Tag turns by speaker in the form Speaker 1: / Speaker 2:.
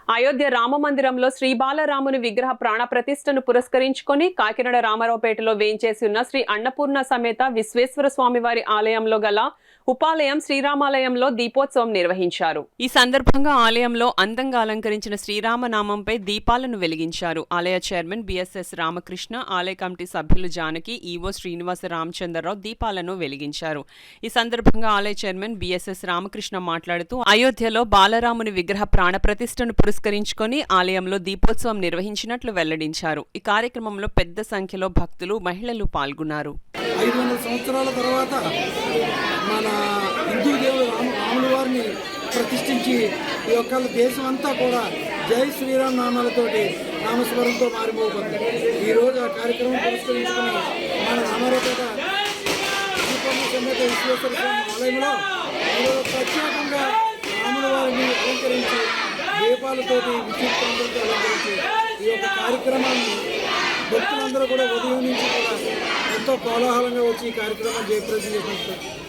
Speaker 1: అయోధ్య రామమందిరంలో శ్రీ బాలరాముని విగ్రహ ప్రాణ ప్రతిష్టను పురస్కరించుకొని కాకినాడ రామారావుపేటలో వేంచేసి ఉన్న శ్రీ అన్నపూర్ణ సమేత విశ్వేశ్వర స్వామివారి ఆలయంలో గల ఉపాలయం శ్రీరామాలయంలో దీపోత్సవం నిర్వహించారు. ఈ సందర్భంగా ఆలయంలో అందంగా అలంకరించిన శ్రీరామనామంపై దీపాలను వెలిగించారు. ఆలయ చైర్మన్ బిఎస్ఎస్ రామకృష్ణ, ఆలయ కమిటీ సభ్యులు జానకి, ఈవో శ్రీనివాస రామచంద్రరావు దీపాలను వెలిగించారు. ఈ సందర్భంగా ఆలయ చైర్మన్ బిఎస్ఎస్ రామకృష్ణ మాట్లాడుతూ అయోధ్యలో బాలరాముని విగ్రహ ప్రాణ ప్రతిష్టను పురస్కరించుకొని ఆలయంలో దీపోత్సవం నిర్వహించినట్లు వెల్లడించారు. ఈ కార్యక్రమంలో పెద్ద సంఖ్యలో భక్తులు, మహిళలు పాల్గొన్నారు.
Speaker 2: 500 సంవత్సరాల తర్వాత మన హిందూ దేవుడు రాముల వారిని ప్రతిష్ఠించి ఈ యొక్క దేశం అంతా కూడా జై శ్రీరామ్ నామాలతోటి నామస్మరణతో మారిపోతుంది. ఈరోజు ఆ కార్యక్రమం పురస్కరించుకుని మన రామారావుపేట సమేత విశ్వేశ్వర స్వామి ఆలయంలో ఈరోజు ప్రత్యేకంగా రాముల వారిని అలంకరించి దీపాలతోటి విద్యుత్ అలంకరించి ఈ యొక్క కార్యక్రమాన్ని భక్తులందరూ కూడా ఉదయం నుంచి కూడా ఎంతో కోలాహలంగా వచ్చి ఈ కార్యక్రమాన్ని జయప్రదం చేసినట్టు